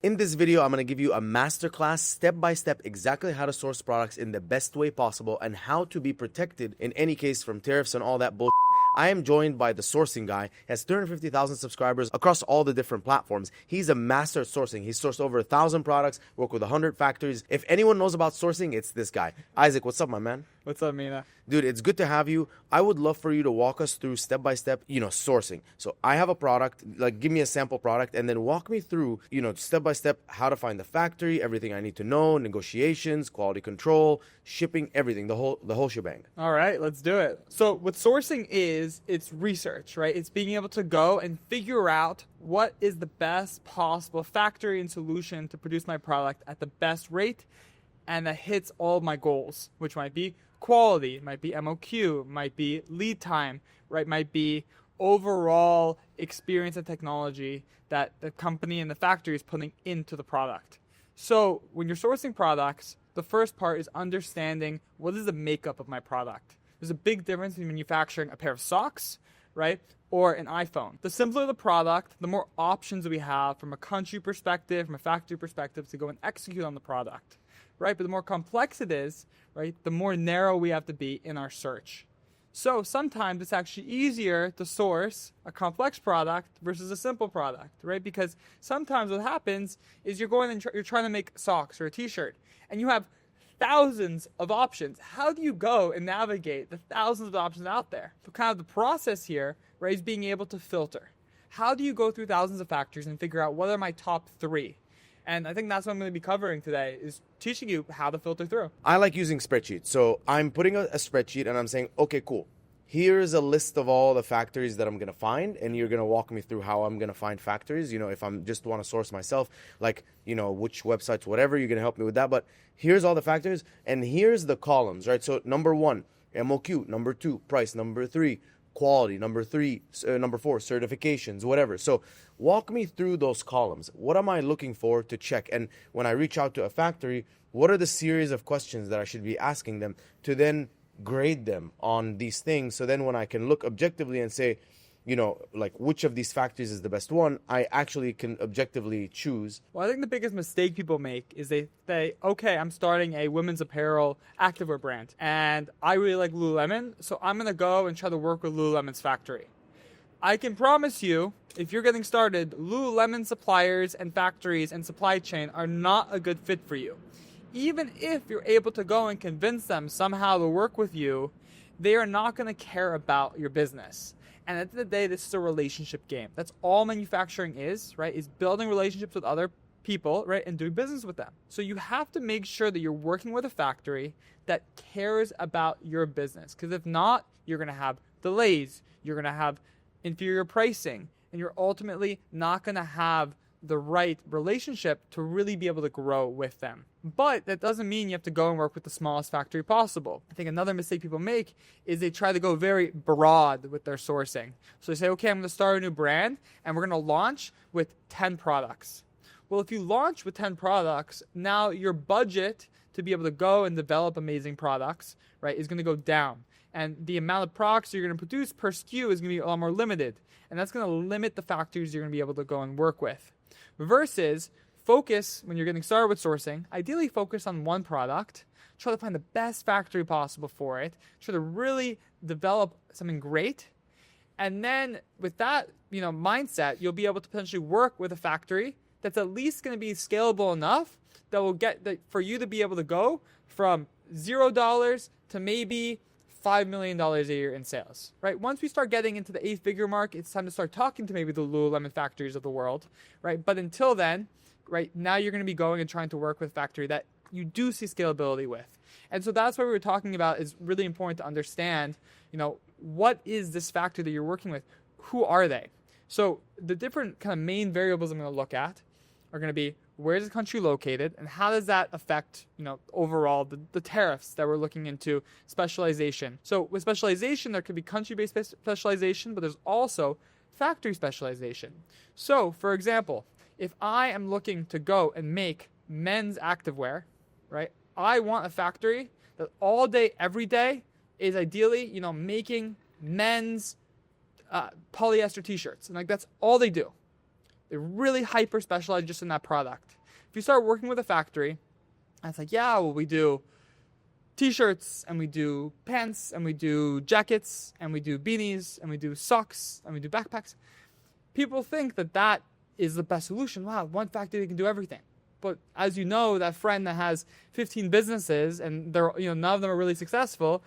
In this video, I'm going to give you a masterclass step-by-step exactly how to source products in the best way possible and how to be protected in any case from tariffs and all that bullshit. I am joined by the sourcing guy. He has 350,000 subscribers across all the different platforms. He's a master at sourcing. He's sourced over 1,000 products, worked with 100 factories. If anyone knows about sourcing, it's this guy. Isaac, what's up, my man? What's up, Mina? Dude, it's good to have you. I would love for you to walk us through step-by-step, sourcing. So I have a product, like give me a sample product and then walk me through, step-by-step how to find the factory, everything I need to know, negotiations, quality control, shipping, everything, the whole shebang. All right, let's do it. So what sourcing is, it's research, right? It's being able to go and figure out what is the best possible factory and solution to produce my product at the best rate and that hits all of my goals, which might be quality, might be MOQ, might be lead time, right? Might be overall experience and technology that the company and the factory is putting into the product. So when you're sourcing products, the first part is understanding what is the makeup of my product. There's a big difference between manufacturing a pair of socks, right, or an iPhone. The simpler the product, the more options we have from a country perspective, from a factory perspective to go and execute on the product, right? But the more complex it is, right, the more narrow we have to be in our search. So sometimes it's actually easier to source a complex product versus a simple product, right? Because sometimes what happens is you're going and you're trying to make socks or a t-shirt and you have thousands of options. How do you go and navigate the thousands of options out there? So kind of the process here, right, is being able to filter. How do you go through thousands of factories and figure out what are my top three? And I think that's what I'm going to be covering today, is teaching you how to filter through. I like using spreadsheets. So I'm putting a spreadsheet and I'm saying, okay, cool. Here's a list of all the factories that I'm going to find. And you're going to walk me through how I'm going to find factories. If I'm just want to source myself, like, which websites, whatever, you're going to help me with that. But here's all the factors and here's the columns, right? So number 1, MOQ, number 2, price, number 3, quality, number 4, certifications, whatever. So walk me through those columns. What am I looking for to check? And when I reach out to a factory, what are the series of questions that I should be asking them to then grade them on these things? So then when I can look objectively and say, like which of these factories is the best one, I actually can objectively choose. Well, I think the biggest mistake people make is they say, okay, I'm starting a women's apparel activewear brand and I really like Lululemon, so I'm going to go and try to work with Lululemon's factory. I can promise you, if you're getting started, Lululemon suppliers and factories and supply chain are not a good fit for you. Even if you're able to go and convince them somehow to work with you, they are not going to care about your business. And at the end of the day, this is a relationship game. That's all manufacturing is, right? Is building relationships with other people, right? And doing business with them. So you have to make sure that you're working with a factory that cares about your business. Because if not, you're going to have delays. You're going to have inferior pricing. And you're ultimately not going to have the right relationship to really be able to grow with them. But that doesn't mean you have to go and work with the smallest factory possible. I think another mistake people make is they try to go very broad with their sourcing. So they say, okay, I'm going to start a new brand and we're going to launch with 10 products. Well, if you launch with 10 products, now your budget to be able to go and develop amazing products, right, is going to go down. And the amount of products you're going to produce per SKU is going to be a lot more limited. And that's going to limit the factories you're going to be able to go and work with. Versus focus, when you're getting started with sourcing, ideally focus on one product, try to find the best factory possible for it, try to really develop something great. And then with that, mindset, you'll be able to potentially work with a factory that's at least going to be scalable enough that will get that for you to be able to go from $0 to maybe $5 million a year in sales, right? Once we start getting into the 8-figure mark, it's time to start talking to maybe the Lululemon factories of the world, right? But until then, right, now you're going to be going and trying to work with a factory that you do see scalability with. And so that's what we were talking about is really important to understand, what is this factory that you're working with? Who are they? So the different kind of main variables I'm going to look at are going to be where is the country located and how does that affect, overall the tariffs that we're looking into, specialization. So with specialization, there could be country-based specialization, but there's also factory specialization. So for example, if I am looking to go and make men's activewear, right, I want a factory that all day, every day is ideally, making men's polyester t-shirts. And that's all they do. They're really hyper specialized just in that product. If you start working with a factory, and it's like, yeah, well, we do t-shirts, and we do pants, and we do jackets, and we do beanies, and we do socks, and we do backpacks. People think that that is the best solution. Wow, one factory that can do everything. But as you know, that friend that has 15 businesses and they're, none of them are really successful,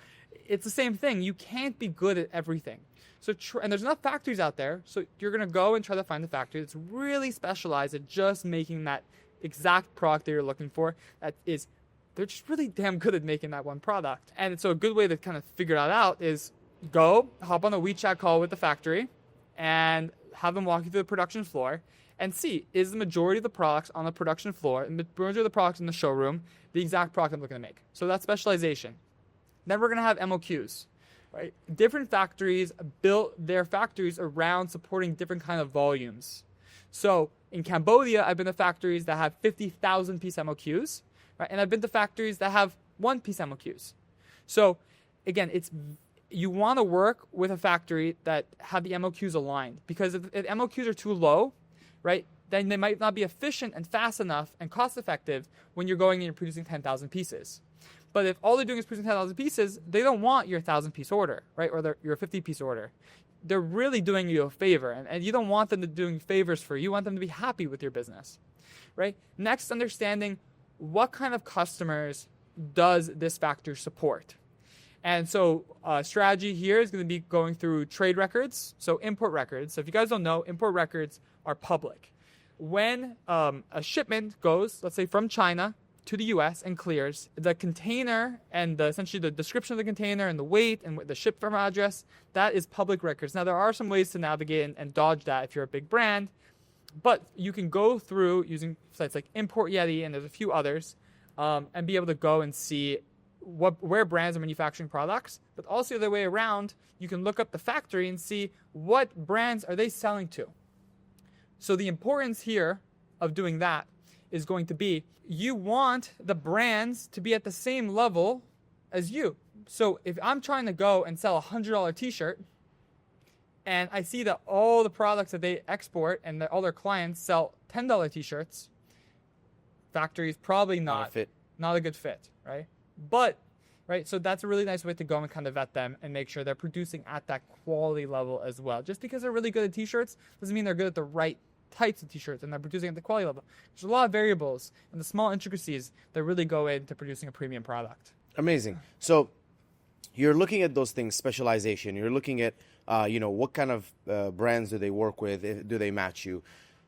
it's the same thing. You can't be good at everything. So and there's enough factories out there, so you're going to go and try to find a factory that's really specialized at just making that exact product that you're looking for. They're just really damn good at making that one product. And so a good way to kind of figure that out is hop on a WeChat call with the factory and have them walk you through the production floor and see, is the majority of the products on the production floor and the majority of the products in the showroom the exact product I'm looking to make. So that's specialization. Then we're going to have MOQs, right? Different factories built their factories around supporting different kind of volumes. So in Cambodia, I've been to factories that have 50,000 piece MOQs, right? And I've been to factories that have 1 piece MOQs. So again, you want to work with a factory that have the MOQs aligned, because if MOQs are too low, right, then they might not be efficient and fast enough and cost effective when you're going and you're producing 10,000 pieces. But if all they're doing is producing 10,000 pieces, they don't want your 1,000-piece order, right, or your 50-piece order. They're really doing you a favor, and you don't want them to doing favors for you. You want them to be happy with your business, right? Next, understanding what kind of customers does this factory support. And so strategy here is going to be going through trade records, so import records. So if you guys don't know, import records are public. When a shipment goes, let's say from China to the US and clears, the container and essentially the description of the container and the weight and the ship from address, that is public records. Now, there are some ways to navigate and dodge that if you're a big brand, but you can go through using sites like Import Yeti, and there's a few others, and be able to go and see where brands are manufacturing products. But also the other way around, you can look up the factory and see what brands are they selling to. So the importance here of doing that is going to be, you want the brands to be at the same level as you. So if I'm trying to go and sell a $100 t-shirt, and I see that all the products that they export and that all their clients sell $10 t-shirts, factory is probably not a good fit, right? But, right, so that's a really nice way to go and kind of vet them and make sure they're producing at that quality level as well. Just because they're really good at t-shirts doesn't mean they're good at the right types of t-shirts and they're producing at the quality level. There's a lot of variables and the small intricacies that really go into producing a premium product. Amazing. So you're looking at those things, specialization. You're looking at, what kind of brands do they work with? Do they match you?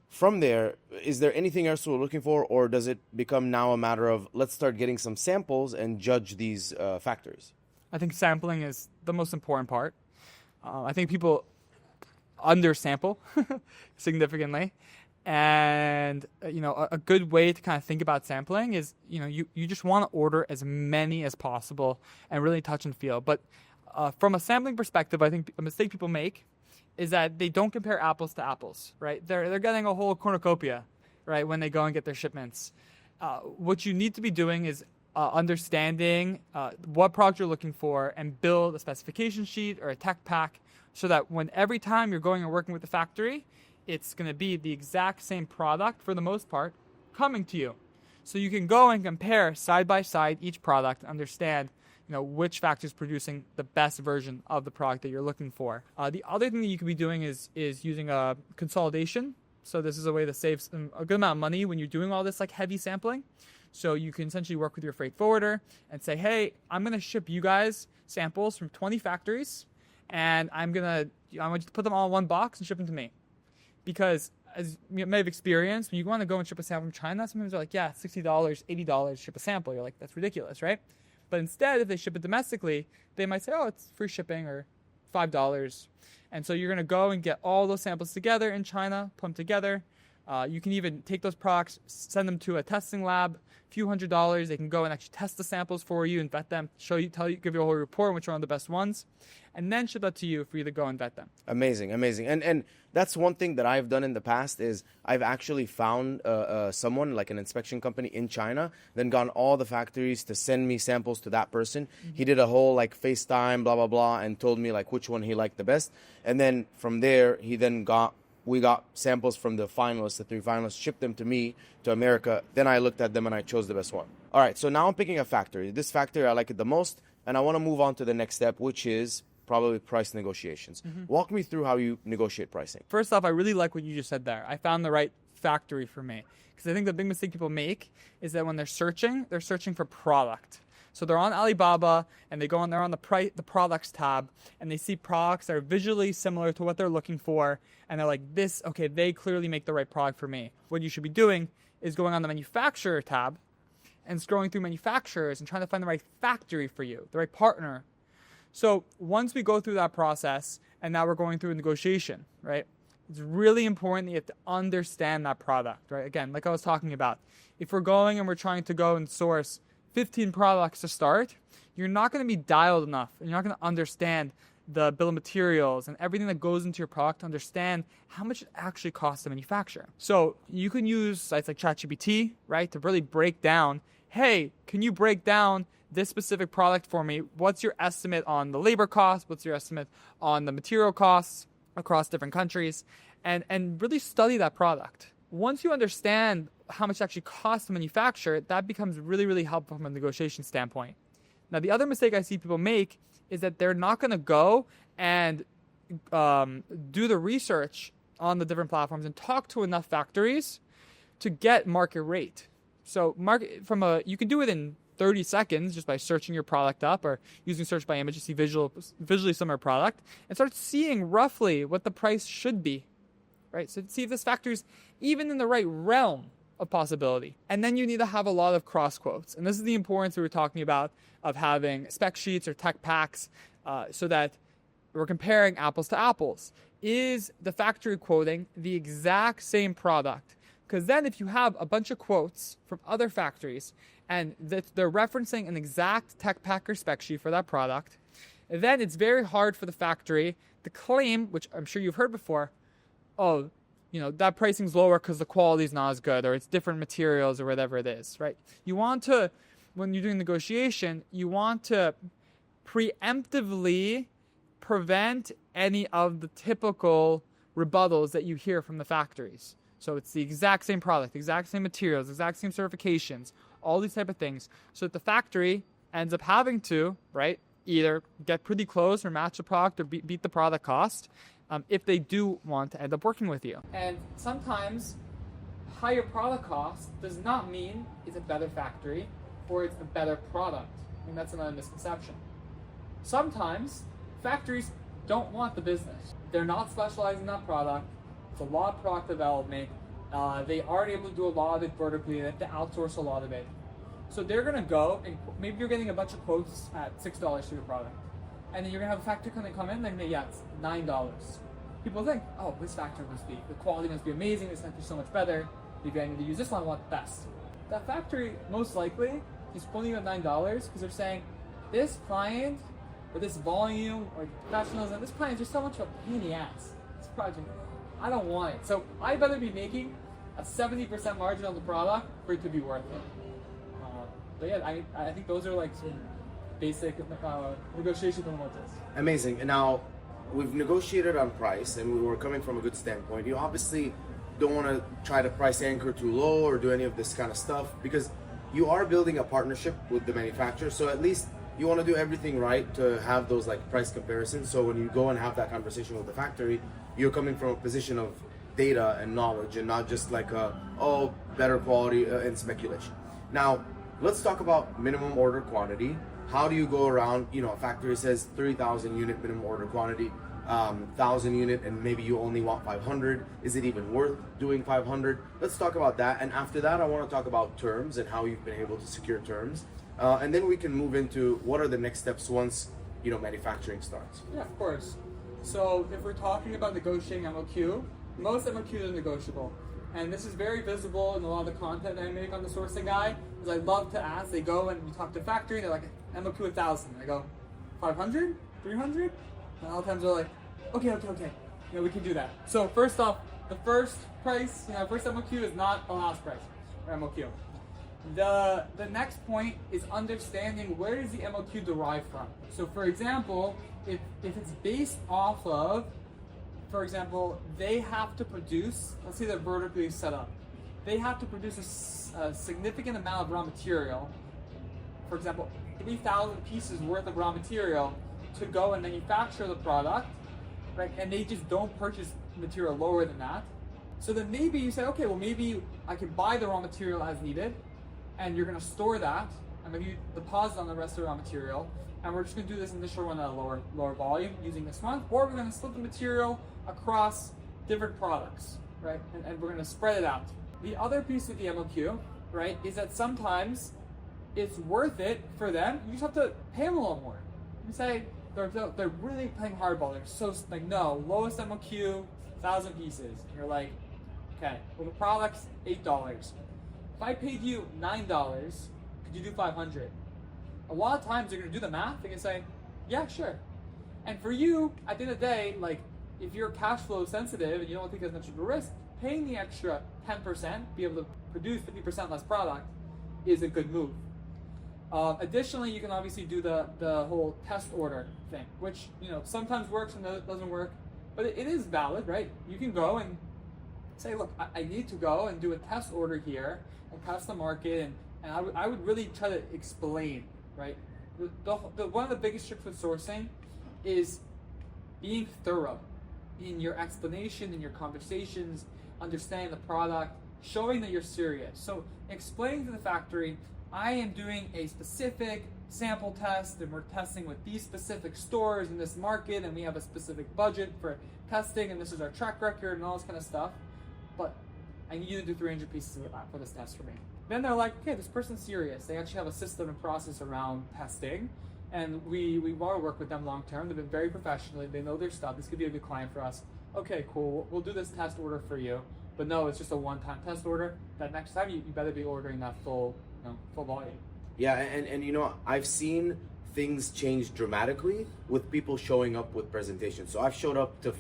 From there, is there anything else we're looking for, or does it become now a matter of let's start getting some samples and judge these factors? I think sampling is the most important part. I think people undersample significantly. And, a good way to kind of think about sampling is, you just want to order as many as possible and really touch and feel. But from a sampling perspective, I think a mistake people make is that they don't compare apples to apples, right? They're getting a whole cornucopia, right, when they go and get their shipments. What you need to be doing is understanding what product you're looking for and build a specification sheet or a tech pack so that every time you're going and working with the factory, it's going to be the exact same product for the most part coming to you. So you can go and compare side by side each product, understand which factory is producing the best version of the product that you're looking for. The other thing that you could be doing is using a consolidation. So this is a way to save a good amount of money when you're doing all this like heavy sampling. So you can essentially work with your freight forwarder and say, hey, I'm going to ship you guys samples from 20 factories, and I'm going to put them all in one box and ship them to me. Because as you may have experienced, when you want to go and ship a sample from China, sometimes they're like, yeah, $60, $80 ship a sample. You're like, that's ridiculous, right? But instead, if they ship it domestically, they might say, oh, it's free shipping or $5. And so you're going to go and get all those samples together in China, put them together. You can even take those products, send them to a testing lab, a few $100s. They can go and actually test the samples for you and vet them, give you a whole report on which are the best ones, and then ship that to you for you to go and vet them. Amazing. And that's one thing that I've done in the past is I've actually found someone like an inspection company in China, then gone all the factories to send me samples to that person. Mm-hmm. He did a whole like FaceTime, blah, blah, blah, and told me like which one he liked the best. And then from there, he then got we got samples from the finalists, the 3 finalists, shipped them to me, to America. Then I looked at them and I chose the best one. All right, so now I'm picking a factory. This factory, I like it the most, and I want to move on to the next step, which is probably price negotiations. Walk me through how you negotiate pricing. First off, I really like what you just said there. I found the right factory for me. Because I think the big mistake people make is that when they're searching for product. So they're on Alibaba and they're on the products tab, and they see products that are visually similar to what they're looking for, and they're like, this, okay, they clearly make the right product for me. What you should be doing is going on the manufacturer tab and scrolling through manufacturers and trying to find the right factory for you, the right partner. So once we go through that process, and now we're going through a negotiation, right? It's really important that you have to understand that product, right? Again, like I was talking about, if we're going and we're trying to go and source 15 products to start, you're not going to be dialed enough, and you're not going to understand the bill of materials and everything that goes into your product to understand how much it actually costs to manufacture. So you can use sites like ChatGPT, right, to really break down, hey, can you break down this specific product for me? What's your estimate on the labor cost? What's your estimate on the material costs across different countries? And really study that product. Once you understand how much it actually costs to manufacture, that becomes really, really helpful from a negotiation standpoint. Now, the other mistake I see people make is that they're not going to go and do the research on the different platforms and talk to enough factories to get market rate. So you can do it in 30 seconds just by searching your product up or using search by image to see visually similar product and start seeing roughly what the price should be, right? So see if this factory's even in the right realm of possibility. And then you need to have a lot of cross quotes. And this is the importance we were talking about of having spec sheets or tech packs so that we're comparing apples to apples. Is the factory quoting the exact same product? Because then if you have a bunch of quotes from other factories and that they're referencing an exact tech pack or spec sheet for that product, then it's very hard for the factory to claim, which I'm sure you've heard before, oh, that pricing's lower because the quality's not as good, or it's different materials or whatever it is, right? You want to, when you're doing negotiation, you want to preemptively prevent any of the typical rebuttals that you hear from the factories. So it's the exact same product, exact same materials, exact same certifications, all these type of things. So that the factory ends up having to, right, either get pretty close or match the product or beat the product cost if they do want to end up working with you. And sometimes higher product cost does not mean it's a better factory or it's a better product. I mean, that's another misconception. Sometimes factories don't want the business. They're not specialized in that product. It's a lot of product development. They aren't able to do a lot of it vertically. They have to outsource a lot of it. So they're going to go, and maybe you're getting a bunch of quotes at $6 for your product. And then you're going to have a factory come in, and yeah, it's $9. People think, oh, this factory the quality must be amazing, this factory's so much better. Maybe I need to use this one, I want the best. That factory, most likely, is quoting you at $9 because they're saying, this client, or this volume, or professionalism, this client is just so much of a pain in the ass. This project, I don't want it. So I'd better be making a 70% margin on the product for it to be worth it. But yeah, I think those are like some basic negotiation fundamentals. Amazing. And now we've negotiated on price and we were coming from a good standpoint. You obviously don't want to try to price anchor too low or do any of this kind of stuff because you are building a partnership with the manufacturer. So at least you want to do everything right to have those like price comparisons. So when you go and have that conversation with the factory, you're coming from a position of data and knowledge and not just like better quality and speculation. Now, let's talk about minimum order quantity. How do you go around, a factory says 3,000 unit minimum order quantity, 1,000 unit, and maybe you only want 500. Is it even worth doing 500? Let's talk about that. And after that, I want to talk about terms and how you've been able to secure terms. And then we can move into what are the next steps once, manufacturing starts. Yeah, of course. So if we're talking about negotiating MOQ, most MOQs are negotiable. And this is very visible in a lot of the content I make on the sourcing guide, because I love to ask, they go and you talk to a factory, and they're like, MOQ 1,000. I go, 500? 300? And all the times they're like, okay. We can do that. So first off, the first price, first MOQ is not the last price, or MOQ. The next point is understanding where does the MOQ derive from. So for example, if it's based off of for example, they have to produce, let's say they're vertically set up, they have to produce a significant amount of raw material, for example, 3,000 pieces worth of raw material to go and manufacture the product, right? And they just don't purchase material lower than that. So then maybe you say, okay, well maybe I can buy the raw material as needed, and you're gonna store that, and maybe you deposit on the rest of the raw material, and we're just gonna do this initial one at a lower volume using this month, or we're gonna split the material across different products, right? And we're gonna spread it out. The other piece of the MOQ, right, is that sometimes it's worth it for them. You just have to pay them a little more. You say they're really playing hardball. They're so like, no, lowest MOQ, 1,000 pieces. And you're like, okay, well the product's $8. If I paid you $9, could you do 500? A lot of times they're gonna do the math. They're gonna say, yeah, sure. And for you, at the end of the day, like if you're cash flow sensitive and you don't take as much of a risk, paying the extra 10%, be able to produce 50% less product, is a good move. Additionally, you can obviously do the whole test order thing, which sometimes works and doesn't work, but it is valid, right? You can go and say, look, I need to go and do a test order here and test the market, and I would really try to explain, right? One of the biggest tricks with sourcing is being thorough in your explanation, in your conversations, understanding the product, showing that you're serious. So explaining to the factory, I am doing a specific sample test and we're testing with these specific stores in this market and we have a specific budget for testing and this is our track record and all this kind of stuff, but I need you to do 300 pieces of that for this test for me. Then they're like, okay, this person's serious. They actually have a system and process around testing, and we want to work with them long term. They've been very professional. They know their stuff. This could be a good client for us. Okay, cool. We'll do this test order for you. But no, it's just a one-time test order. That next time you better be ordering that full volume. Yeah, and I've seen things change dramatically with people showing up with presentations. So I've showed up to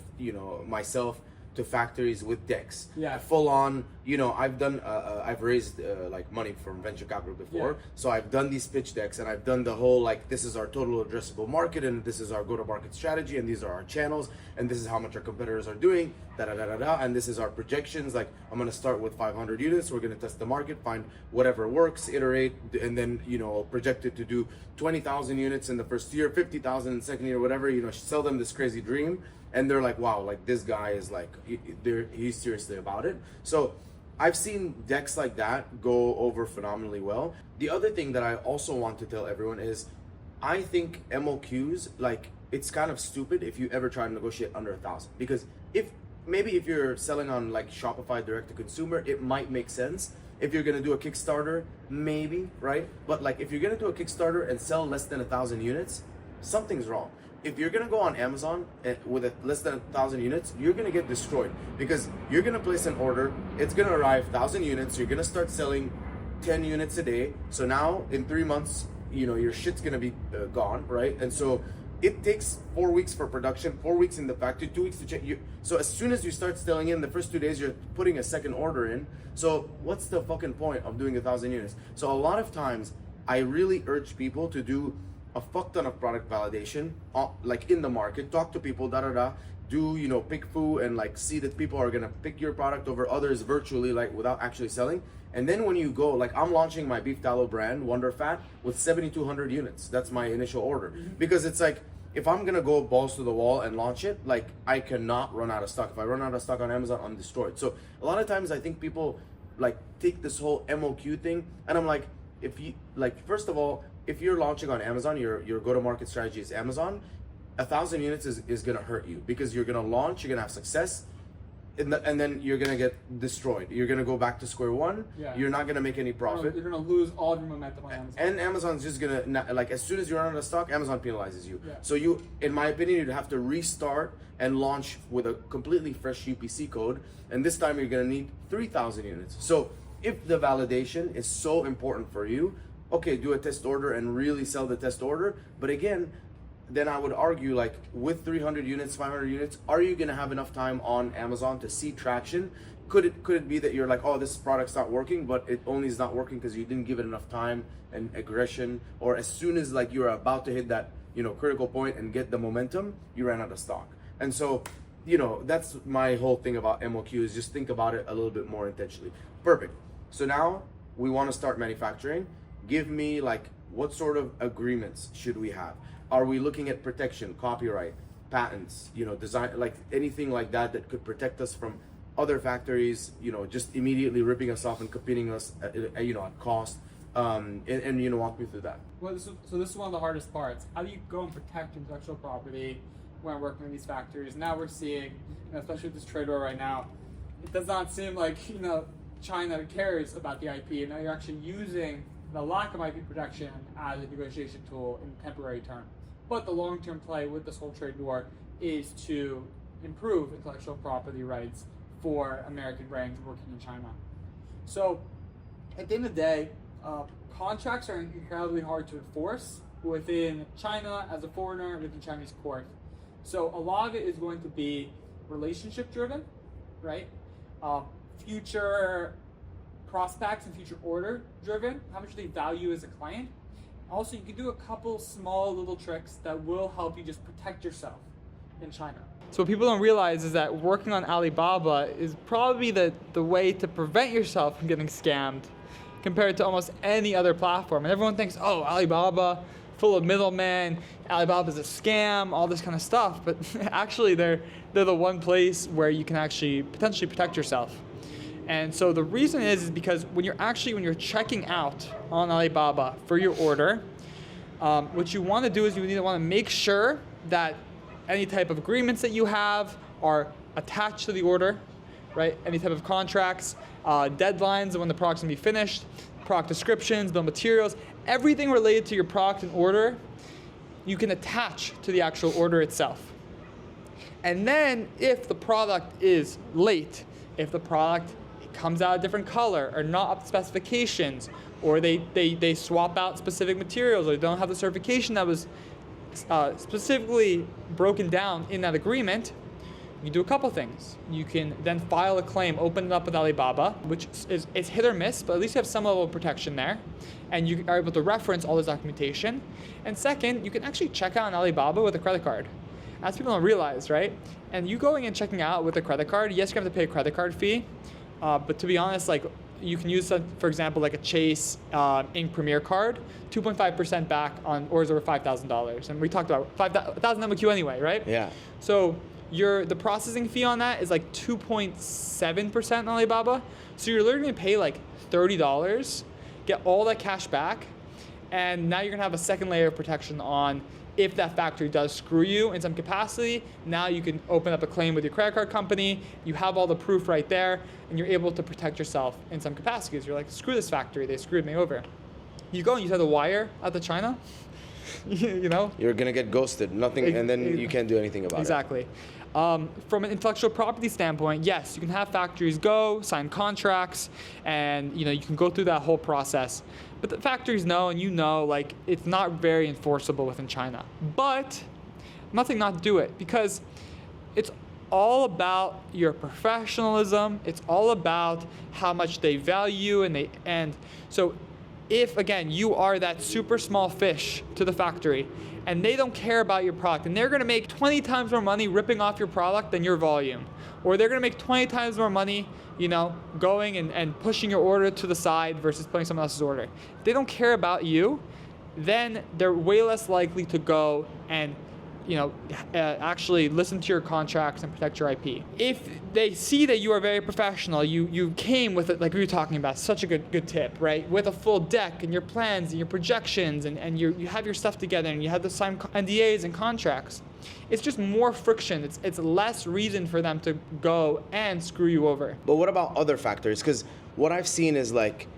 myself to factories with decks. Yeah. Full on, I've done, I've raised like money from venture capital before. Yeah. So I've done these pitch decks and I've done the whole, like, this is our total addressable market and this is our go-to-market strategy and these are our channels and this is how much our competitors are doing, and this is our projections. Like, I'm going to start with 500 units. We're going to test the market, find whatever works, iterate, and then, project it to do 20,000 units in the first year, 50,000 in the second year, whatever, sell them this crazy dream. And they're like, wow, like this guy is like, he's seriously about it. So I've seen decks like that go over phenomenally well. The other thing that I also want to tell everyone is, I think MOQs, like, it's kind of stupid if you ever try to negotiate under 1,000. Because if you're selling on like Shopify direct to consumer, it might make sense. If you're gonna do a Kickstarter, maybe, right? But like if you're gonna do a Kickstarter and sell less than 1,000 units, something's wrong. If you're gonna go on Amazon with less than 1,000 units, you're gonna get destroyed because you're gonna place an order, it's gonna arrive 1,000 units, you're gonna start selling 10 units a day. So now in 3 months, your shit's gonna be gone, right? And so it takes 4 weeks for production, 4 weeks in the factory, 2 weeks to check. So as soon as you start selling in, the first 2 days you're putting a second order in. So what's the fucking point of doing 1,000 units? So a lot of times I really urge people to do a fuck ton of product validation, like in the market, talk to people, do, pick foo and like see that people are gonna pick your product over others virtually, like without actually selling. And then when you go, like I'm launching my beef tallow brand, Wonder Fat, with 7,200 units. That's my initial order. Because it's like, if I'm gonna go balls to the wall and launch it, like I cannot run out of stock. If I run out of stock on Amazon, I'm destroyed. So a lot of times I think people like take this whole MOQ thing, and I'm like, if you, like, first of all, if you're launching on Amazon, your go-to-market strategy is Amazon, 1,000 units is gonna hurt you because you're gonna launch, you're gonna have success, and then you're gonna get destroyed. You're gonna go back to square one. Yeah. You're not gonna make any profit. You're gonna lose all your momentum on Amazon. And Amazon's just gonna, like, as soon as you run out of stock, Amazon penalizes you. Yeah. So you, in my opinion, you'd have to restart and launch with a completely fresh UPC code. And this time you're gonna need 3,000 units. So if the validation is so important for you, okay, do a test order and really sell the test order. But again, then I would argue, like, with 300 units, 500 units, are you gonna have enough time on Amazon to see traction? Could it be that you're like, oh, this product's not working, but it only is not working because you didn't give it enough time and aggression, or as soon as like you're about to hit that critical point and get the momentum, you ran out of stock. And so that's my whole thing about MOQ is just think about it a little bit more intentionally. Perfect. So now we want to start manufacturing. Give me like, what sort of agreements should we have? Are we looking at protection, copyright, patents, design, like anything like that could protect us from other factories, just immediately ripping us off and competing us at cost, and walk me through that. Well, so this is one of the hardest parts. How do you go and protect intellectual property when working with these factories? Now we're seeing, especially with this trade war right now, it does not seem like China cares about the IP, and now you're actually using the lack of IP protection as a negotiation tool in temporary terms. But the long-term play with this whole trade war is to improve intellectual property rights for American brands working in China. So at the end of the day, contracts are incredibly hard to enforce within China as a foreigner within Chinese court. So a lot of it is going to be relationship driven, right? Future prospects and future order driven, how much they value as a client. Also, you can do a couple small little tricks that will help you just protect yourself in China. So what people don't realize is that working on Alibaba is probably the way to prevent yourself from getting scammed compared to almost any other platform. And everyone thinks, oh, Alibaba, full of middlemen, Alibaba's a scam, all this kind of stuff. But actually, they're the one place where you can actually potentially protect yourself. And so the reason is because when you're checking out on Alibaba for your order, what you want to do is you need to want to make sure that any type of agreements that you have are attached to the order, right? Any type of contracts, deadlines of when the product's gonna be finished, product descriptions, bill of materials, everything related to your product and order, you can attach to the actual order itself. And then if the product is late, if the product comes out a different color or not up to specifications, or they swap out specific materials, or they don't have the certification that was specifically broken down in that agreement, you do a couple things. You can then file a claim, open it up with Alibaba, which is hit or miss, but at least you have some level of protection there. And you are able to reference all this documentation. And second, you can actually check out on Alibaba with a credit card. As people don't realize, right? And you going and checking out with a credit card, yes, you have to pay a credit card fee. But to be honest, like you can use, for example, like a Chase Ink Premier card, 2.5% back on orders over $5,000. And we talked about 5,000 MOQ anyway, right? Yeah. So the processing fee on that is like 2.7% on Alibaba. So you're literally gonna pay like $30, get all that cash back, and now you're gonna have a second layer of protection on if that factory does screw you in some capacity. Now you can open up a claim with your credit card company, you have all the proof right there, and you're able to protect yourself in some capacities. You're like, screw this factory, they screwed me over. You go and you set the wire out to China, You're gonna get ghosted, nothing, and then you can't do anything about it. Exactly. From an intellectual property standpoint, yes, you can have factories go, sign contracts, and you can go through that whole process. But the factories know, and like it's not very enforceable within China. But I'm not saying not to do it, because it's all about your professionalism. It's all about how much they value, and so if again you are that super small fish to the factory, and they don't care about your product, and they're going to make 20 times more money ripping off your product than your volume, or they're going to make 20 times more money, going and pushing your order to the side versus putting someone else's order. If they don't care about you, then they're way less likely to go and actually listen to your contracts and protect your IP. If they see that you are very professional, you came with it, like we were talking about, such a good tip, right? With a full deck and your plans and your projections, and you have your stuff together, and you have the signed NDAs and contracts. It's just more friction. It's less reason for them to go and screw you over. But what about other factors? Because what I've seen is like,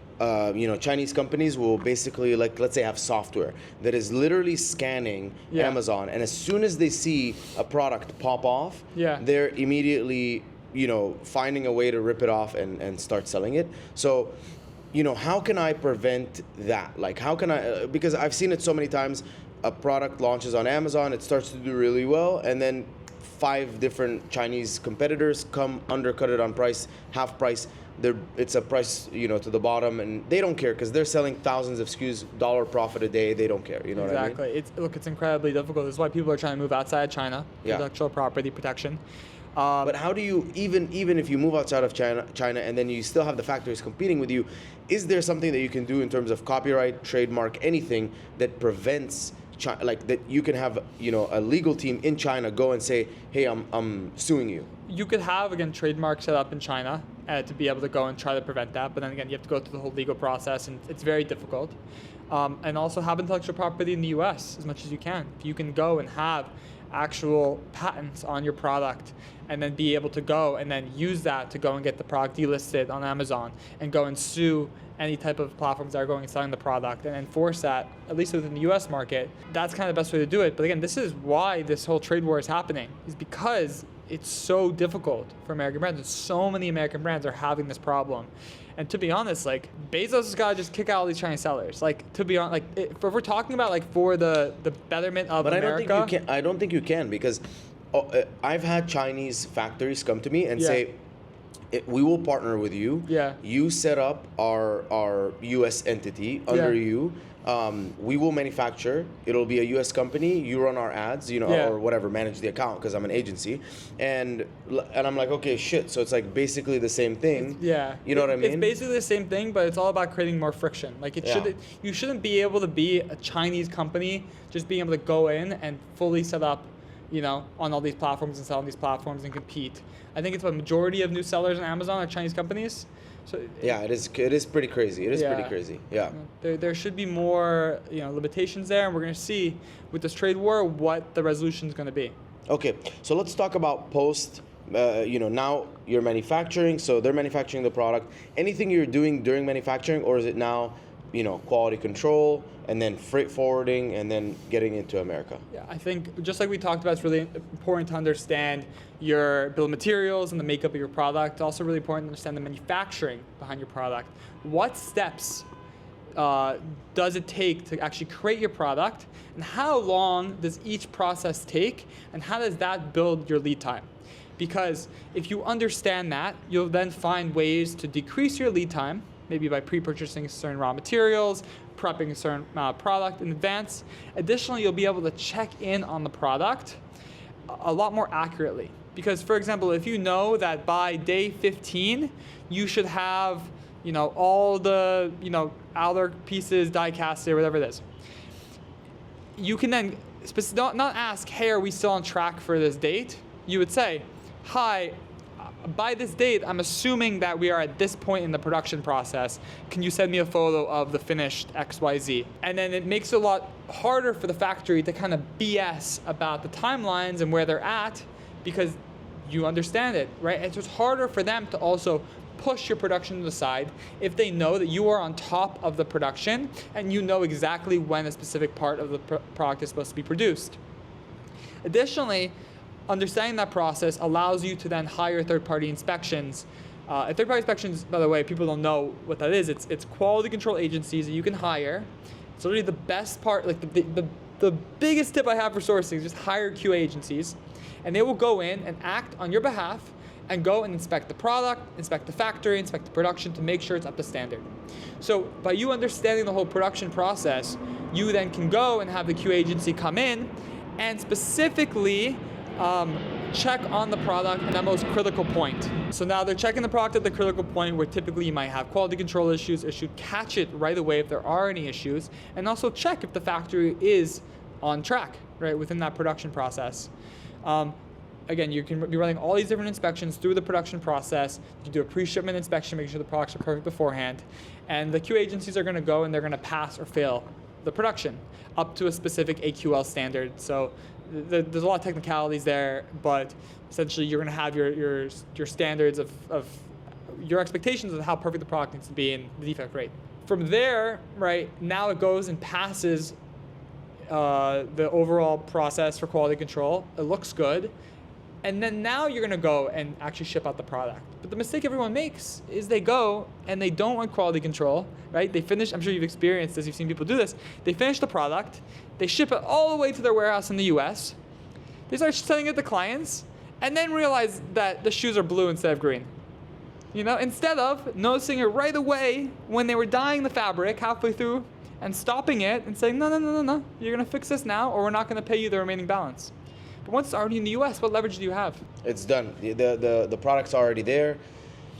Chinese companies will basically, like, let's say have software that is literally scanning Amazon, and as soon as they see a product pop off, they're immediately, finding a way to rip it off and start selling it. So, how can I prevent that? Like, how can I, because I've seen it so many times, a product launches on Amazon, it starts to do really well, and then 5 different Chinese competitors come undercut it on price, half price. It's a price, to the bottom, and they don't care because they're selling thousands of SKUs, $1 profit a day. They don't care. You know what I mean? Exactly. It's incredibly difficult. This is why people are trying to move outside China, intellectual property protection. But how do you, even if you move outside of China and then you still have the factories competing with you, is there something that you can do in terms of copyright, trademark, anything that prevents like that you can have, you know, a legal team in China go and say, hey, I'm suing you? You could have, again, trademarks set up in China to be able to go and try to prevent that. But then again, you have to go through the whole legal process, and it's very difficult. And also have intellectual property in the US as much as you can. If you can go and have actual patents on your product and then be able to go and then use that to go and get the product delisted on Amazon and go and sue any type of platforms that are going and selling the product and enforce that, at least within the US market, that's kind of the best way to do it. But again, this is why this whole trade war is happening, is because it's so difficult for American brands. And so many American brands are having this problem. And to be honest, like, Bezos has got to just kick out all these Chinese sellers. Like, to be honest, like, if we're talking about, like, for the betterment of America. But I don't think you can because I've had Chinese factories come to me and say, we will partner with you. Yeah. You set up our U.S. entity under you. We will manufacture. It'll be a U.S. company. You run our ads, you know, or whatever, manage the account because I'm an agency. And I'm like, okay, shit. So it's like basically the same thing. You know what I mean? It's basically the same thing, but it's all about creating more friction. Like you shouldn't be able to be a Chinese company just being able to go in and fully set up, you know, on all these platforms and sell on these platforms and compete. I think it's a majority of new sellers on Amazon are Chinese companies. So it is pretty crazy. It is pretty crazy. Yeah. There should be more, you know, limitations there, and we're going to see with this trade war what the resolution is going to be. Okay, so let's talk about post. You know, now you're manufacturing, so they're manufacturing the product. Anything you're doing during manufacturing, or is it now, you know, quality control and then freight forwarding and then getting into America? Yeah, I think just like we talked about, it's really important to understand your bill of materials and the makeup of your product. Also really important to understand the manufacturing behind your product. What steps does it take to actually create your product, and how long does each process take, and how does that build your lead time? Because if you understand that, you'll then find ways to decrease your lead time, maybe by pre-purchasing certain raw materials, prepping a certain product in advance. Additionally, you'll be able to check in on the product a lot more accurately. Because, for example, if you know that by day 15, you should have, you know, all the, you know, outer pieces die casted or whatever it is, you can then not ask, hey, are we still on track for this date? You would say, hi, by this date, I'm assuming that we are at this point in the production process. Can you send me a photo of the finished XYZ? And then it makes it a lot harder for the factory to kind of BS about the timelines and where they're at, because you understand it, right? And so it's harder for them to also push your production to the side if they know that you are on top of the production and you know exactly when a specific part of the product is supposed to be produced. Additionally, understanding that process allows you to then hire third-party inspections. Third-party inspections, by the way, people don't know what that is. It's quality control agencies that you can hire. It's literally the best part, like the biggest tip I have for sourcing is just hire QA agencies, and they will go in and act on your behalf and go and inspect the product, inspect the factory, inspect the production to make sure it's up to standard. So by you understanding the whole production process, you then can go and have the QA agency come in and specifically check on the product at that most critical point. So now they're checking the product at the critical point where typically you might have quality control issues. It should catch it right away if there are any issues, and also check if the factory is on track, right, within that production process. Again, you can be running all these different inspections through the production process. You can do a pre-shipment inspection, making sure the products are perfect beforehand. And the QA agencies are going to go and they're going to pass or fail the production up to a specific AQL standard. So there's a lot of technicalities there, but essentially you're going to have your standards of your expectations of how perfect the product needs to be and the defect rate. From there, right, now it goes and passes the overall process for quality control. It looks good. And then now you're going to go and actually ship out the product. But the mistake everyone makes is they go and they don't want quality control, right? They finish, I'm sure you've experienced this, you've seen people do this. They finish the product, they ship it all the way to their warehouse in the US, they start sending it to clients, and then realize that the shoes are blue instead of green. You know, instead of noticing it right away when they were dyeing the fabric halfway through and stopping it and saying, no, you're going to fix this now or we're not going to pay you the remaining balance. But once it's already in the US, what leverage do you have? It's done. The product's already there.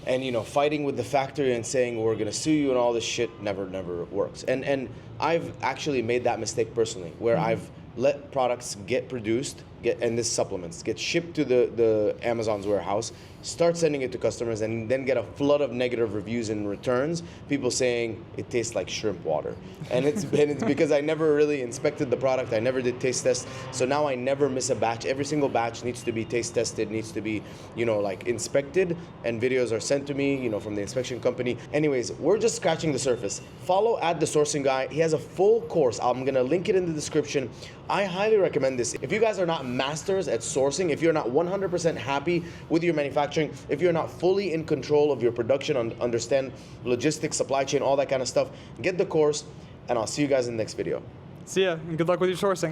And, you know, fighting with the factory and saying we're going to sue you and all this shit never works. And I've actually made that mistake personally, where I've let products get produced, and this supplements, get shipped to the Amazon's warehouse, start sending it to customers, and then get a flood of negative reviews and returns, people saying it tastes like shrimp water. And it's because I never really inspected the product, I never did taste tests, so now I never miss a batch. Every single batch needs to be taste tested, needs to be, you know, like inspected, and videos are sent to me, you know, from the inspection company. Anyways, we're just scratching the surface. Follow @thesourcing_guy. He has a full course. I'm gonna link it in the description. I highly recommend this. If you guys are not masters at sourcing, if you're not 100% happy with your manufacturing, if you're not fully in control of your production, understand logistics, supply chain, all that kind of stuff, get the course, and I'll see you guys in the next video. See ya, and good luck with your sourcing.